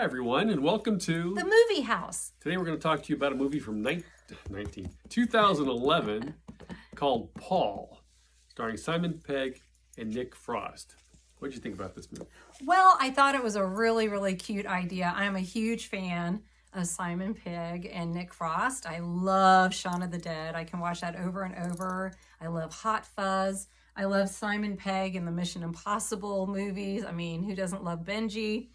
everyone, and welcome to The Movie House. Today we're going to talk to you about a movie from 2011 called Paul, starring Simon Pegg and Nick Frost. What did you think about this movie? Well, I thought it was a really, really cute idea. I'm a huge fan of Simon Pegg and Nick Frost. I love Shaun of the Dead. I can watch that over and over. I love Hot Fuzz. I love Simon Pegg in the Mission Impossible movies. I mean, who doesn't love Benji?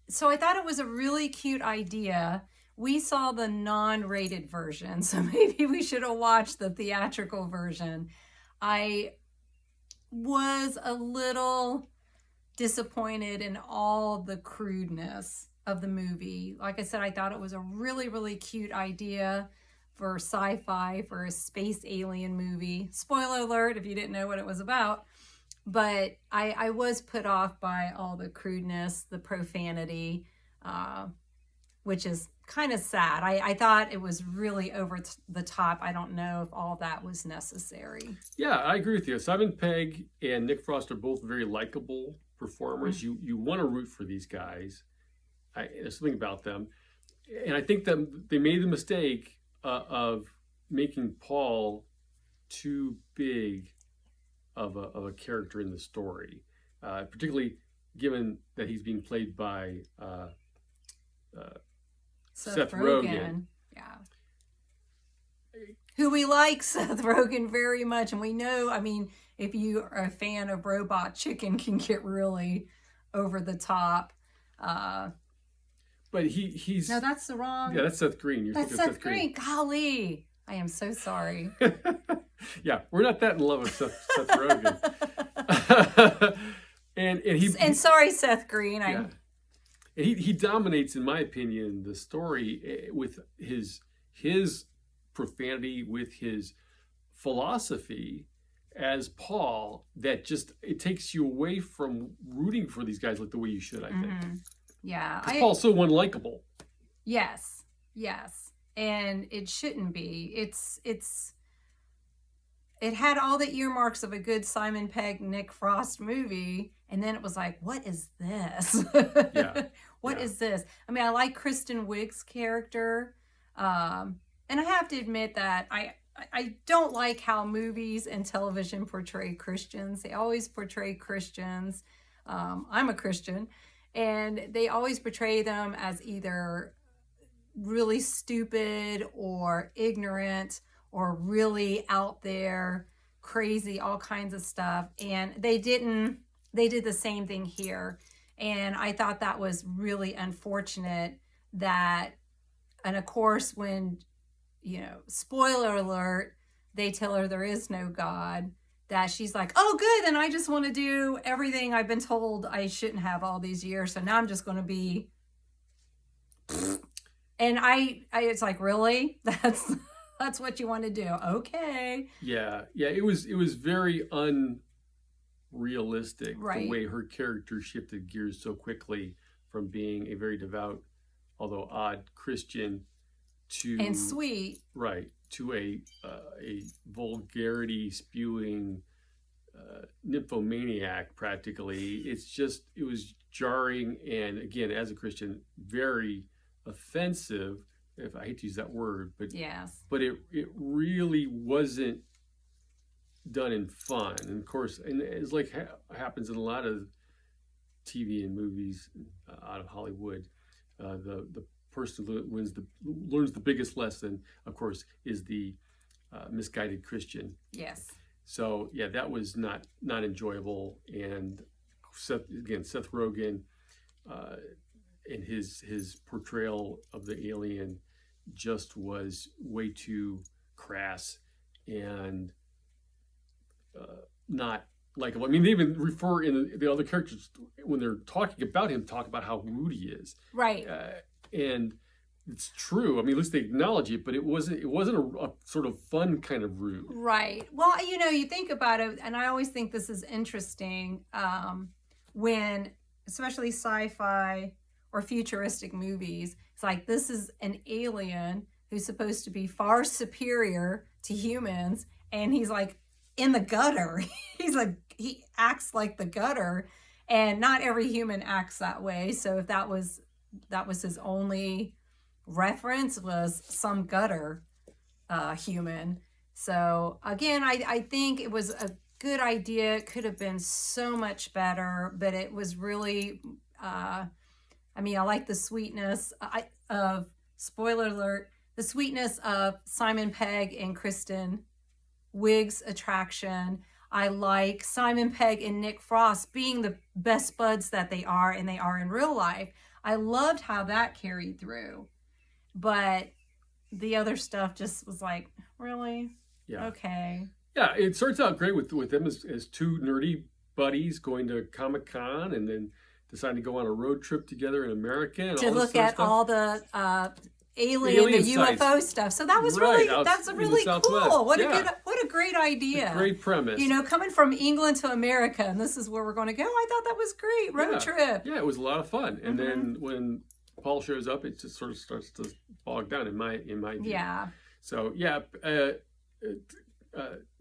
So I thought it was a really cute idea. We saw the non-rated version, so maybe we should have watched the theatrical version. I was a little disappointed in all the crudeness of the movie. Like I said, I thought it was a really, really cute idea for sci-fi, for a space alien movie. Spoiler alert if you didn't know what it was about. But I was put off by all the crudeness, the profanity, which is kind of sad. I thought it was really over the top. I don't know if all that was necessary. Yeah, I agree with you. Simon Pegg and Nick Frost are both very likable performers. Mm-hmm. You want to root for these guys. There's something about them. And I think that they made the mistake of making Paul too big of a character in the story, particularly given that he's being played by Seth Rogen. Yeah. Who we like, Seth Rogen, very much. And we know, I mean, if you are a fan of Robot Chicken, can get really over the top. But he's... No, that's the wrong... Yeah, that's Seth Green. That's Seth Green. Golly. I am so sorry. Yeah, we're not that in love with Seth Rogen. and sorry, Seth Green. Yeah. And he dominates, in my opinion, the story with his profanity, with his philosophy as Paul, that just, it takes you away from rooting for these guys like the way you should, I think. Mm-hmm. Yeah. Because Paul's so unlikable. Yes. And it shouldn't be. It had all the earmarks of a good Simon Pegg, Nick Frost movie, and then it was like, what is this? Yeah. What is this? I mean, I like Kristen Wiig's character, and I have to admit that I don't like how movies and television portray Christians. They always portray Christians. I'm a Christian, and they always portray them as either really stupid or ignorant or really out there, crazy, all kinds of stuff. And they did the same thing here. And I thought that was really unfortunate that, and of course, when, spoiler alert, they tell her there is no God, that she's like, oh, good, then I just want to do everything I've been told I shouldn't have all these years. So now I'm just going to be... And I it's like, really? That's what you want to do? Okay. Yeah. It was very unrealistic, right, the way her character shifted gears so quickly from being a very devout, although odd, Christian and sweet, right, to a vulgarity spewing nymphomaniac practically. It was jarring, and again, as a Christian, very offensive, if I hate to use that word, but yes, but it really wasn't done in fun. And of course, and it's like happens in a lot of TV and movies out of Hollywood. The person who learns the biggest lesson, of course, is the misguided Christian. Yes. So yeah, that was not enjoyable. And Seth Rogen. And his portrayal of the alien just was way too crass and not likable. I mean, they even refer in the other characters when they're talking about him, talk about how rude he is. Right. And it's true. I mean, at least they acknowledge it, but it wasn't a sort of fun kind of rude. Right. Well, you think about it, and I always think this is interesting when, especially sci-fi or futuristic movies, it's like, this is an alien who's supposed to be far superior to humans, and he's like in the gutter. He acts like the gutter, and not every human acts that way. So if that was that was his only reference, was some gutter human. So again, I think it was a good idea. It could have been so much better, but it was really, I mean, I like the sweetness of, spoiler alert, the sweetness of Simon Pegg and Kristen Wiig's attraction. I like Simon Pegg and Nick Frost being the best buds that they are, and they are in real life. I loved how that carried through. But the other stuff just was like, really? Yeah. Okay. Yeah, it starts out great with them as two nerdy buddies going to Comic-Con and then deciding to go on a road trip together in America and To all this look sort of at stuff. all the Alien the UFO sites. stuff. So that was Right, really, out that's in the really Southwest. cool. What Yeah. a great idea. Great premise. You know, coming from England to America, and this is where we're going to go. I thought that was great. Road trip. Yeah, it was a lot of fun. And then when Paul shows up, it just sort of starts to bog down in my view. Yeah. So yeah,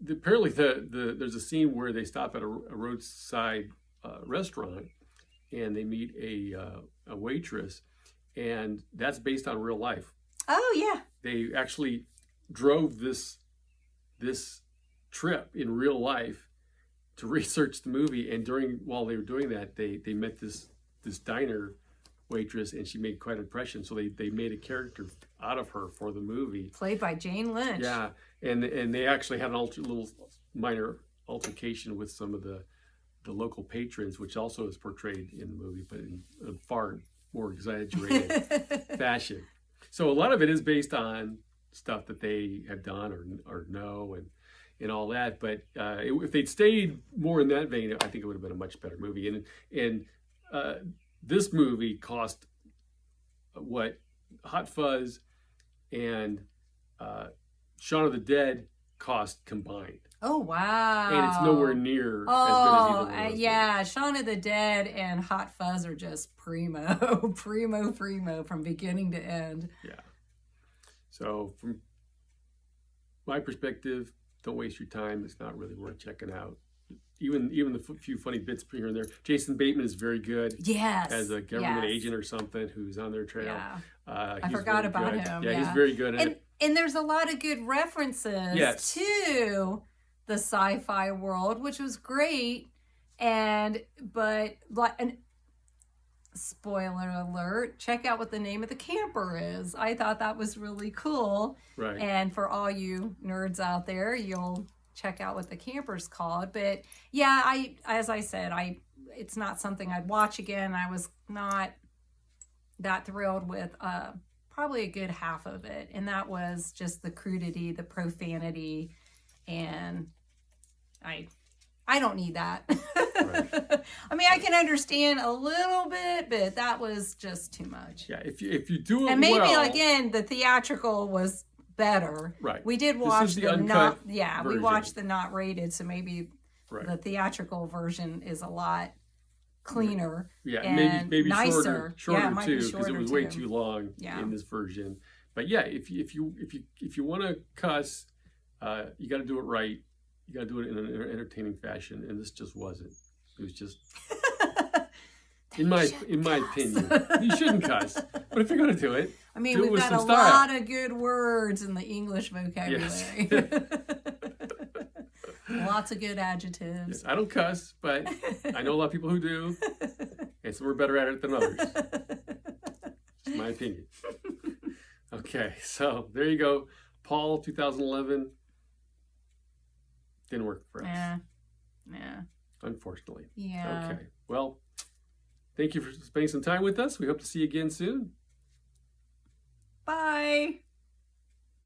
apparently there's a scene where they stop at a roadside restaurant and they meet a waitress, and that's based on real life. Oh yeah. They actually drove this trip in real life to research the movie, and while they were doing that, they met this diner waitress, and she made quite an impression. So they made a character out of her for the movie, Played by Jane Lynch. yeah, and they actually had a little minor altercation with some of the local patrons, which also is portrayed in the movie, but in a far more exaggerated fashion. So a lot of it is based on stuff that they have done or know and all that. But if they'd stayed more in that vein, I think it would have been a much better movie. And this movie cost what Hot Fuzz and Shaun of the Dead cost combined. Oh wow. And it's nowhere near as good as either one of those. Yeah, Shaun of the Dead and Hot Fuzz are just primo, primo from beginning to end. Yeah. So from my perspective, don't waste your time. It's not really worth checking out. Even the few funny bits here and there. Jason Bateman is very good. Yes. As a government agent or something who's on their trail. Yeah. I forgot about him. Yeah, he's very good at it. And there's a lot of good references to the sci-fi world, which was great. But spoiler alert, check out what the name of the camper is. I thought that was really cool. Right. And for all you nerds out there, you'll check out what the camper's called. But yeah, as I said, it's not something I'd watch again. I was not that thrilled with probably a good half of it, and that was just the crudity, the profanity, and I don't need that. Right. I mean, I can understand a little bit, but that was just too much. Yeah, if you do it and maybe well, again, the theatrical was better. Right. We did watch the uncut version. We watched the not rated, so maybe right. the theatrical version is a lot cleaner. Yeah, and maybe nicer. shorter too, because it was way too long Yeah. in this version. But yeah, if you want to cuss, you got to do it right. You got to do it in an entertaining fashion, and this just wasn't. It was just, in my opinion, you shouldn't cuss. But if you're going to do it, I mean, do it we've with got some a style. lot of good words in the English vocabulary. Yes. Lots of good adjectives. Yes, I don't cuss, but I know a lot of people who do, and some are better at it than others. It's my opinion. Okay, so there you go. Paul, 2011. Didn't work for us. Yeah. Unfortunately. Yeah. Okay. Well, thank you for spending some time with us. We hope to see you again soon. Bye.